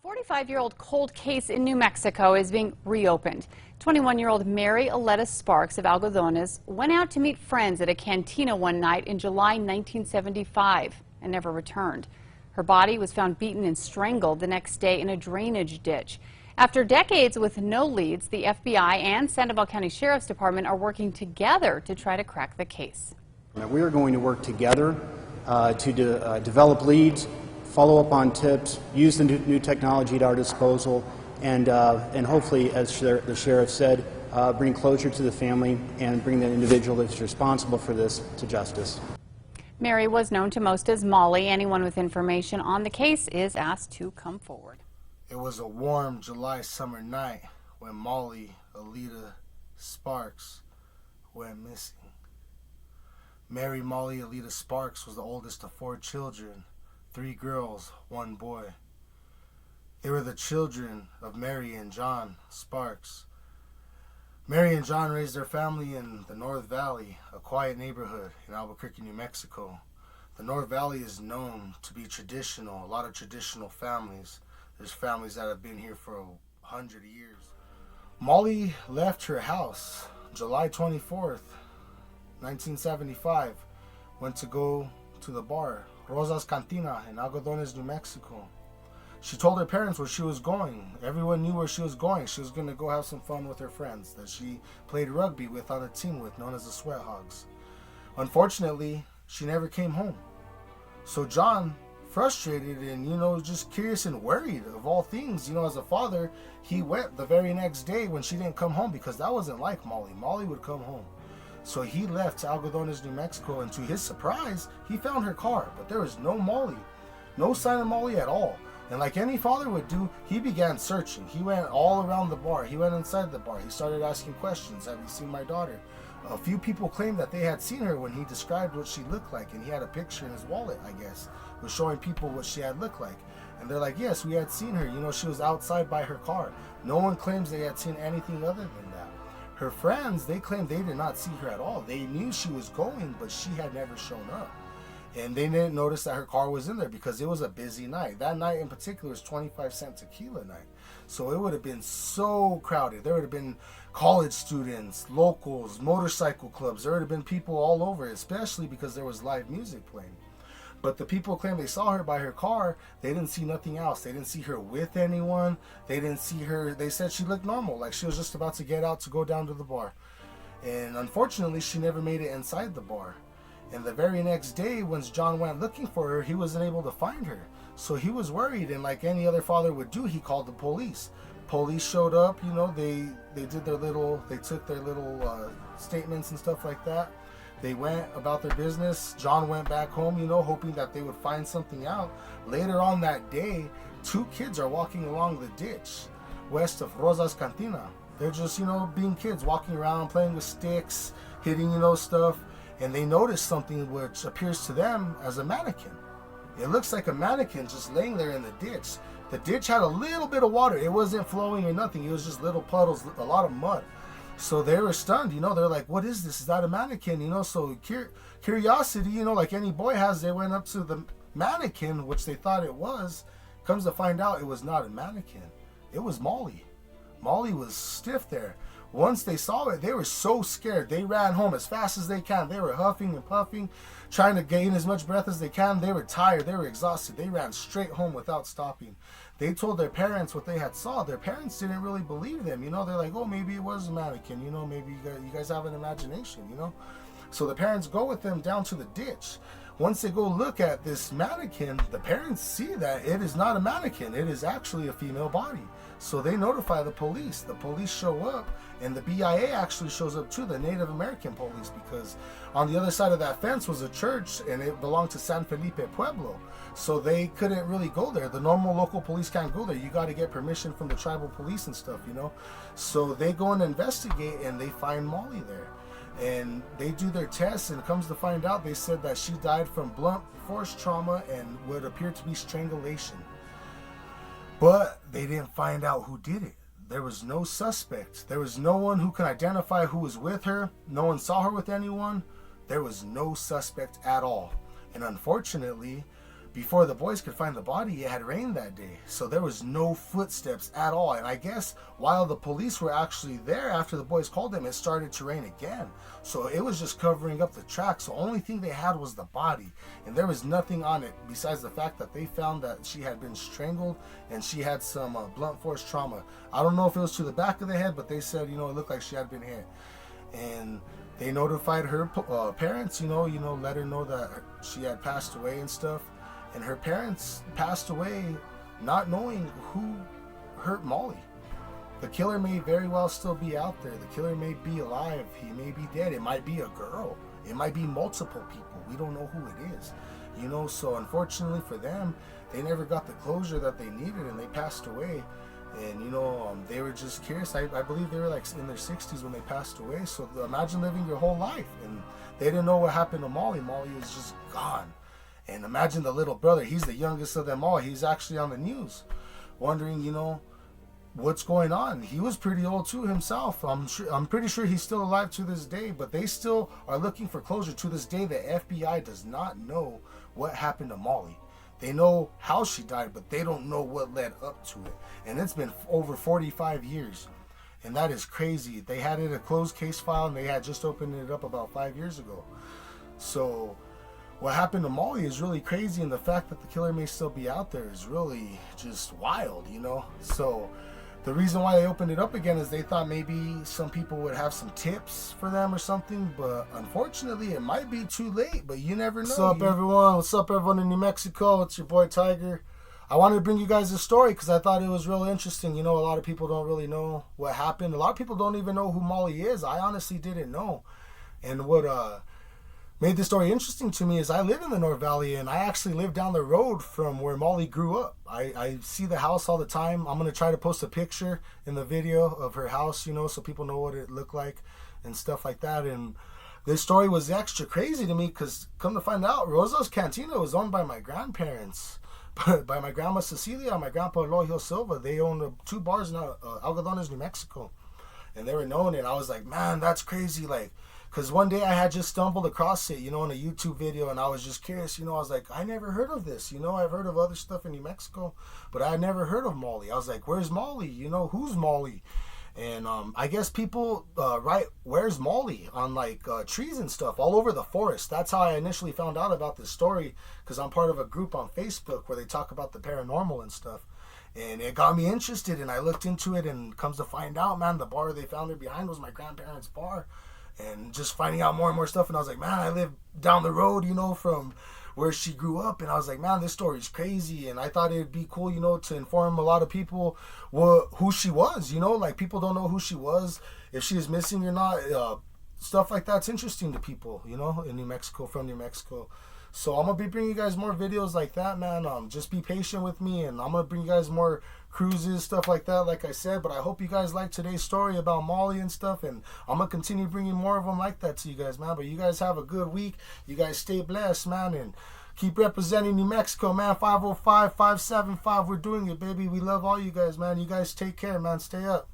A 45-year-old cold case in New Mexico is being reopened. 21-year-old Mary Aleta Sparks of Algodones went out to meet friends at a cantina one night in July 1975 and never returned. Her body was found beaten and strangled the next day in a drainage ditch. After decades with no leads, the FBI and Sandoval County Sheriff's Department are working together to try to crack the case. We are going to work together to develop leads, follow up on tips, use the new technology at our disposal, and hopefully, as the sheriff said, bring closure to the family and bring the individual that's responsible for this to justice. Mary was known to most as Molly. Anyone with information on the case is asked to come forward. It was a warm July summer night when Molly Aleta Sparks went missing. Mary Molly Aleta Sparks was the oldest of 4 children, 3 girls, 1 boy. They were the children of Mary and John Sparks. Mary and John raised their family in the North Valley, a quiet neighborhood in Albuquerque, New Mexico. The North Valley is known to be traditional, a lot of traditional families. There's families that have been here for 100 years. Molly left her house July 24th, 1975, went to go to the bar, Rosa's Cantina in Algodones, New Mexico. She told her parents where she was going. Everyone knew where she was going. She was going to go have some fun with her friends that she played rugby with on a team with, known as the Sweat Hogs. Unfortunately, she never came home. So John, frustrated and, just curious and worried of all things, as a father, he went the very next day when she didn't come home, because that wasn't like Molly. Molly would come home. So he left to Algodones, New Mexico, and to his surprise, he found her car, but there was no Molly. No sign of Molly at all. And like any father would do, he began searching. He went all around the bar. He went inside the bar. He started asking questions. Have you seen my daughter? A few people claimed that they had seen her when he described what she looked like, and he had a picture in his wallet, I guess, was showing people what she had looked like. And they're like, yes, we had seen her. She was outside by her car. No one claims they had seen anything other than that. Her friends, they claimed they did not see her at all. They knew she was going, but she had never shown up. And they didn't notice that her car was in there because it was a busy night. That night in particular was 25-cent tequila night. So it would have been so crowded. There would have been college students, locals, motorcycle clubs. There would have been people all over, especially because there was live music playing. But the people claimed they saw her by her car. They didn't see nothing else. They didn't see her with anyone. They didn't see her. They said she looked normal, like she was just about to get out to go down to the bar. And unfortunately, she never made it inside the bar. And the very next day, once John went looking for her, he wasn't able to find her. So he was worried, and like any other father would do, he called the police. Police showed up, they took their little statements and stuff like that. They went about their business. John went back home, hoping that they would find something out. Later on that day, 2 kids are walking along the ditch west of Rosa's Cantina. They're just, being kids, walking around, playing with sticks, hitting, stuff. And they notice something which appears to them as a mannequin. It looks like a mannequin just laying there in the ditch. The ditch had a little bit of water. It wasn't flowing or nothing. It was just little puddles, a lot of mud. So they were stunned, they're like, what is this? Is that a mannequin? So curiosity, like any boy has, they went up to the mannequin, which they thought it was. Comes to find out it was not a mannequin. It was Molly. Molly was stiff there. Once they saw it, they were so scared. They ran home as fast as they can. They were huffing and puffing, trying to gain as much breath as they can. They were tired. They were exhausted. They ran straight home without stopping. They told their parents what they had saw. Their parents didn't really believe them. They're like, oh, maybe it was a mannequin. Maybe you guys have an imagination, So the parents go with them down to the ditch. Once they go look at this mannequin, the parents see that it is not a mannequin. It is actually a female body. So they notify the police. The police show up, and the BIA actually shows up too, the Native American police, because on the other side of that fence was a church, and it belonged to San Felipe Pueblo. So they couldn't really go there. The normal local police can't go there. You got to get permission from the tribal police and stuff, So they go and investigate, and they find Molly there. And they do their tests, and it comes to find out, they said that she died from blunt force trauma and would appear to be strangulation. But they didn't find out who did it. There was no suspect. There was no one who could identify who was with her. No one saw her with anyone. There was no suspect at all. And unfortunately, before the boys could find the body, it had rained that day. So there was no footsteps at all. And I guess while the police were actually there after the boys called them, it started to rain again. So it was just covering up the tracks. So the only thing they had was the body. And there was nothing on it besides the fact that they found that she had been strangled and she had some blunt force trauma. I don't know if it was to the back of the head, but they said, it looked like she had been hit. And they notified her parents, let her know that she had passed away and stuff. And her parents passed away not knowing who hurt Molly. The killer may very well still be out there. The killer may be alive. He may be dead. It might be a girl. It might be multiple people. We don't know who it is. So unfortunately for them, they never got the closure that they needed and they passed away. And they were just curious. I believe they were like in their 60s when they passed away. So imagine living your whole life and they didn't know what happened to Molly. Molly was just gone. And imagine the little brother, he's the youngest of them all. He's actually on the news wondering, what's going on. He was pretty old too himself. I'm pretty sure he's still alive to this day, but they still are looking for closure. To this day, the FBI does not know what happened to Molly. They know how she died, but they don't know what led up to it. And it's been over 45 years. And that is crazy. They had it a closed case file and they had just opened it up about 5 years ago. So what happened to Molly is really crazy, and the fact that the killer may still be out there is really just wild, So the reason why they opened it up again is they thought maybe some people would have some tips for them or something, but unfortunately it might be too late, but you never know. What's up, everyone? What's up, everyone in New Mexico? It's your boy Tiger. I wanted to bring you guys a story because I thought it was real interesting. A lot of people don't really know what happened. A lot of people don't even know who Molly is. I honestly didn't know. And what made this story interesting to me is I live in the North Valley and I actually live down the road from where Molly grew up. I see the house all the time. I'm going to try to post a picture in the video of her house, so people know what it looked like and stuff like that. And this story was extra crazy to me because come to find out, Rosa's Cantina was owned by my grandparents. By my grandma Cecilia and my grandpa Eloy Silva. They owned 2 bars in Algodones, New Mexico. And they were known, and I was like, man, that's crazy. Because one day I had just stumbled across it, in a YouTube video, and I was just curious, I was like, I never heard of this, I've heard of other stuff in New Mexico, but I had never heard of Molly. I was like, where's Molly? Who's Molly? And I guess people write, where's Molly? On trees and stuff all over the forest. That's how I initially found out about this story, because I'm part of a group on Facebook where they talk about the paranormal and stuff. And it got me interested, and I looked into it, and comes to find out, man, the bar they found her behind was my grandparents' bar. And just finding out more and more stuff, and I was like, man, I live down the road, from where she grew up, and I was like, man, this story's crazy, and I thought it'd be cool, to inform a lot of people who she was, people don't know who she was, if she is missing or not, stuff like that's interesting to people, in New Mexico, from New Mexico. So I'm going to be bringing you guys more videos like that, man. Just be patient with me, and I'm going to bring you guys more cruises, stuff like that, like I said. But I hope you guys like today's story about Molly and stuff, and I'm going to continue bringing more of them like that to you guys, man. But you guys have a good week. You guys stay blessed, man, and keep representing New Mexico, man. 505-575, we're doing it, baby. We love all you guys, man. You guys take care, man. Stay up.